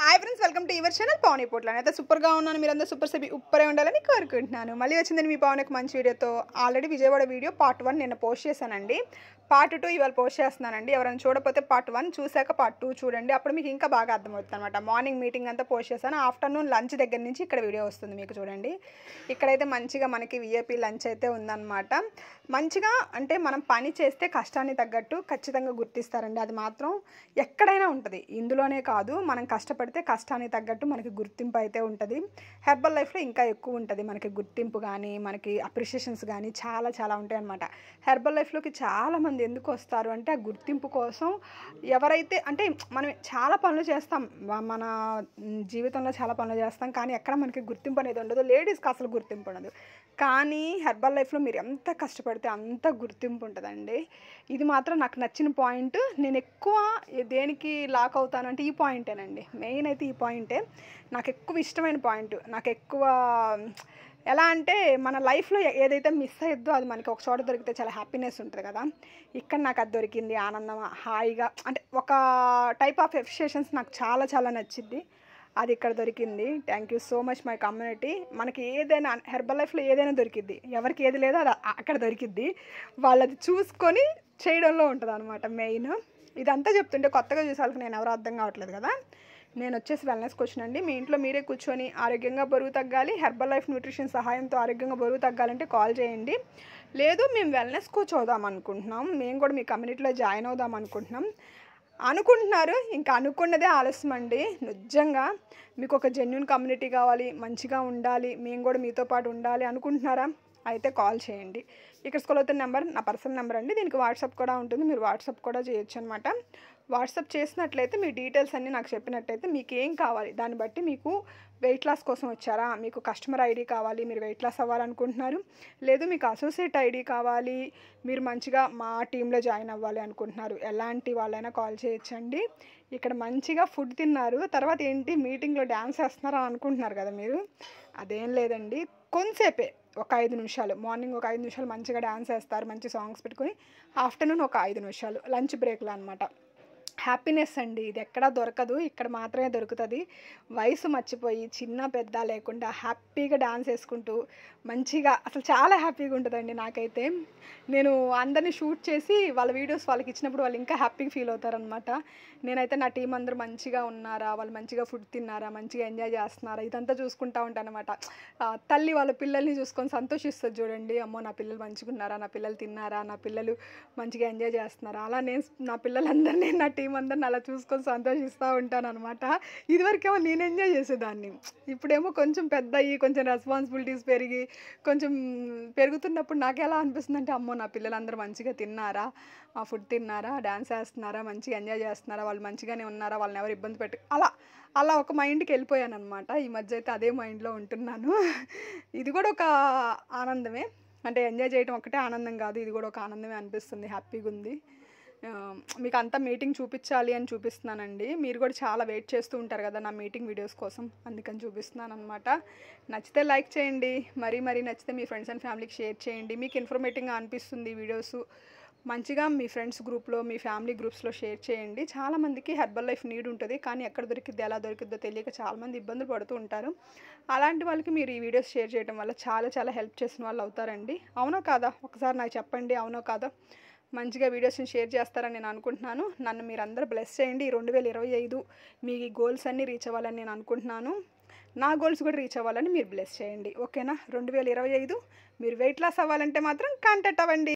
Hi friends, welcome to your channel Pavan Potla. అయితే సూపర్గా ఉన్నాను. మీరందరూ సూపర్ సెబీ ఉప్పరే ఉండాలని కోరుకుంటున్నాను. మళ్ళీ వచ్చిందని మీ పవన్ ఒక మంచి వీడియోతో. ఆల్రెడీ విజయవాడ వీడియో పార్ట్ 1 నిన్న పోస్ట్ చేశానండి. పార్ట్ 2 ఇవాళ పోస్ట్ చేస్తున్నానండి. ఎవరైనా చూడకపోతే పార్ట్ 1 చూశాక పార్ట్ 2 చూడండి. అప్పుడు మీకు ఇంకా బాగా అర్థమవుతుంది అనమాట. మార్నింగ్ మీటింగ్ అంతా పోస్ట్ చేశాను. ఆఫ్టర్నూన్ లంచ్ దగ్గర నుంచి ఇక్కడ వీడియో వస్తుంది మీకు చూడండి. ఇక్కడైతే మంచిగా మనకి విఐపి లంచ్ అయితే ఉందన్నమాట. మంచిగా అంటే మనం పని చేస్తే కష్టాన్ని తగ్గట్టు ఖచ్చితంగా గుర్తిస్తారండి. అది మాత్రం ఎక్కడైనా ఉంటుంది. ఇందులోనే కాదు, మనం కష్టపడితే కష్టానికి తగ్గట్టు మనకి గుర్తింపు అయితే ఉంటుంది. హెర్బల్ లైఫ్లో ఇంకా ఎక్కువ ఉంటుంది మనకి గుర్తింపు కానీ, మనకి అప్రిషియేషన్స్ కానీ చాలా చాలా ఉంటాయి అన్నమాట. హెర్బల్ లైఫ్లోకి చాలామంది ఎందుకు వస్తారు అంటే ఆ గుర్తింపు కోసం. ఎవరైతే అంటే మనం చాలా పనులు చేస్తాం, మన జీవితంలో చాలా పనులు చేస్తాం, కానీ ఎక్కడ మనకి గుర్తింపు అనేది ఉండదు. లేడీస్కి అసలు గుర్తింపు ఉండదు. కానీ హెర్బల్ లైఫ్లో మీరు ఎంత కష్టపడితే అంత గుర్తింపు ఉంటుందండి. ఇది మాత్రం నాకు నచ్చిన పాయింట్. నేను ఎక్కువ దేనికి లాక్ అవుతాను అంటే ఈ పాయింటేనండి. మెయిన్ అయితే ఈ పాయింటే నాకు ఎక్కువ ఇష్టమైన పాయింట్. నాకు ఎక్కువ ఎలా అంటే మన లైఫ్లో ఏదైతే మిస్ అయ్యద్దో అది మనకి ఒక చోట దొరికితే చాలా హ్యాపీనెస్ ఉంటుంది కదా. ఇక్కడ నాకు అది దొరికింది, ఆనందం, హాయిగా అంటే ఒక టైప్ ఆఫ్ ఎఫిషియేషన్స్ నాకు చాలా చాలా నచ్చింది. అది ఇక్కడ దొరికింది. Thank you so much my community. మనకి ఏదైనా హెర్బల్ లైఫ్లో ఏదైనా దొరికిద్ది, ఎవరికి ఏది లేదో అది అక్కడ దొరికిద్ది. వాళ్ళది చూసుకొని చేయడంలో ఉంటుంది అనమాట మెయిన్. ఇదంతా చెప్తుంటే కొత్తగా చూసే వాళ్ళకి నేను ఎవరో అర్థం కావట్లేదు కదా. నేను వచ్చేసి వెల్నెస్కి వచ్చానండి. మీ ఇంట్లో మీరే కూర్చొని ఆరోగ్యంగా బరువు తగ్గాలి, హెర్బల్ లైఫ్ న్యూట్రిషన్ సహాయంతో ఆరోగ్యంగా బరువు తగ్గాలంటే కాల్ చేయండి. లేదు మేము వెల్నెస్ కూర్చోదాం అనుకుంటున్నాం, మేము కూడా మీ కమ్యూనిటీలో జాయిన్ అవుదాం అనుకుంటున్నారు. ఇంకా అనుకున్నదే ఆలస్యం అండి. నిజంగా మీకు ఒక జెన్యూన్ కమ్యూనిటీ కావాలి, మంచిగా ఉండాలి, మేము కూడా మీతో పాటు ఉండాలి అనుకుంటున్నారా? అయితే కాల్ చేయండి. ఇక్కడ స్కూల్ అవుతున్న నెంబర్ నా పర్సనల్ నెంబర్ అండి. దీనికి వాట్సాప్ కూడా ఉంటుంది, మీరు వాట్సాప్ కూడా చేయొచ్చు అనమాట. వాట్సాప్ చేసినట్లయితే మీ డీటెయిల్స్ అన్నీ నాకు చెప్పినట్టయితే మీకు ఏం కావాలి దాన్ని బట్టి, మీకు వెయిట్ లాస్ కోసం వచ్చారా, మీకు కస్టమర్ ఐడి కావాలి, మీరు వెయిట్ లాస్ అవ్వాలనుకుంటున్నారు, లేదు మీకు అసోసియేట్ ఐడి కావాలి, మీరు మంచిగా మా టీంలో జాయిన్ అవ్వాలి అనుకుంటున్నారు, ఎలాంటి వాళ్ళైనా కాల్ చేయొచ్చండి. ఇక్కడ మంచిగా ఫుడ్ తిన్నారు, తర్వాత ఏంటి మీటింగ్లో డ్యాన్స్ వేస్తున్నారు అని అనుకుంటున్నారు కదా మీరు. అదేం లేదండి, కొంతసేపే ఒక 5 నిమిషాలు, మార్నింగ్ ఒక 5 నిమిషాలు మంచిగా డ్యాన్స్ వేస్తారు, మంచి సాంగ్స్ పెట్టుకొని. ఆఫ్టర్నూన్ ఒక 5 నిమిషాలు లంచ్ బ్రేక్లో అనమాట. హ్యాపీనెస్ అండి, ఇది ఎక్కడా దొరకదు, ఇక్కడ మాత్రమే దొరుకుతుంది. వయసు మర్చిపోయి చిన్న పెద్ద లేకుండా హ్యాపీగా డాన్స్ వేసుకుంటూ మంచిగా అసలు చాలా హ్యాపీగా ఉంటుందండి. నాకైతే నేను అందరినీ షూట్ చేసి వాళ్ళ వీడియోస్ వాళ్ళకి ఇచ్చినప్పుడు వాళ్ళు ఇంకా హ్యాపీగా ఫీల్ అవుతారనమాట. నేనైతే నా టీం అందరూ మంచిగా ఉన్నారా, వాళ్ళు మంచిగా ఫుడ్ తిన్నారా, మంచిగా ఎంజాయ్ చేస్తున్నారా, ఇదంతా చూసుకుంటూ ఉంటాను అనమాట. తల్లి వాళ్ళ పిల్లల్ని చూసుకొని సంతోషిస్తుంది చూడండి. అమ్మో నా పిల్లలు మంచిగా ఉన్నారా, నా పిల్లలు తిన్నారా, నా పిల్లలు మంచిగా ఎంజాయ్ చేస్తున్నారా, అలా నేను నా పిల్లలందరినీ నా టీం అందరిని అలా చూసుకొని సంతోషిస్తూ ఉంటాను అనమాట. ఇదివరకేమో నేను ఎంజాయ్ చేసేదాన్ని, ఇప్పుడేమో కొంచెం పెద్ద అయ్యి కొంచెం రెస్పాన్సిబిలిటీస్ పెరిగి కొంచెం పెరుగుతున్నప్పుడు నాకు ఎలా అనిపిస్తుంది అంటే, అమ్మో నా పిల్లలందరూ మంచిగా తిన్నారా, ఫుడ్ తిన్నారా, డ్యాన్స్ వేస్తున్నారా, మంచిగా ఎంజాయ్ చేస్తున్నారా, వాళ్ళు మంచిగానే ఉన్నారా, వాళ్ళని ఎవరు ఇబ్బంది పెట్టి అలా ఒక మైండ్కి వెళ్ళిపోయాను అనమాట. ఈ మధ్య అయితే అదే మైండ్లో ఉంటున్నాను. ఇది కూడా ఒక ఆనందమే, అంటే ఎంజాయ్ చేయడం ఒకటే ఆనందం కాదు, ఇది కూడా ఒక ఆనందమే అనిపిస్తుంది, హ్యాపీగా ఉంది. మీకు అంతా మీటింగ్ చూపించాలి అని చూపిస్తున్నానండి. మీరు కూడా చాలా వెయిట్ చేస్తూ ఉంటారు కదా నా మీటింగ్ వీడియోస్ కోసం, అందుకని చూపిస్తున్నాను అనమాట. నచ్చితే లైక్ చేయండి, మరీ నచ్చితే మీ ఫ్రెండ్స్ అండ్ ఫ్యామిలీకి షేర్ చేయండి. మీకు ఇన్ఫర్మేటివ్గా అనిపిస్తుంది వీడియోస్, మంచిగా మీ ఫ్రెండ్స్ గ్రూప్లో, మీ ఫ్యామిలీ గ్రూప్స్లో షేర్ చేయండి. చాలామందికి హెర్బల్ లైఫ్ నీడ్ ఉంటుంది, కానీ ఎక్కడ దొరికిద్ది ఎలా దొరికిద్దో తెలియక చాలామంది ఇబ్బందులు పడుతూ ఉంటారు. అలాంటి వాళ్ళకి మీరు ఈ వీడియోస్ షేర్ చేయడం వల్ల చాలా చాలా హెల్ప్ చేసిన వాళ్ళు అవుతారండి. అవునో కాదా? ఒకసారి నాకు చెప్పండి, అవునో కాదా? మంచిగా వీడియోస్ని షేర్ చేస్తారని నేను అనుకుంటున్నాను. నన్ను మీరందరూ బ్లెస్ చేయండి. 2025 మీ గోల్స్ అన్నీ రీచ్ అవ్వాలని నేను అనుకుంటున్నాను. నా గోల్స్ కూడా రీచ్ అవ్వాలని మీరు బ్లెస్ చేయండి, ఓకేనా? 2025 మీరు వెయిట్ లాస్ అవ్వాలంటే మాత్రం కాంటాక్ట్ అవ్వండి.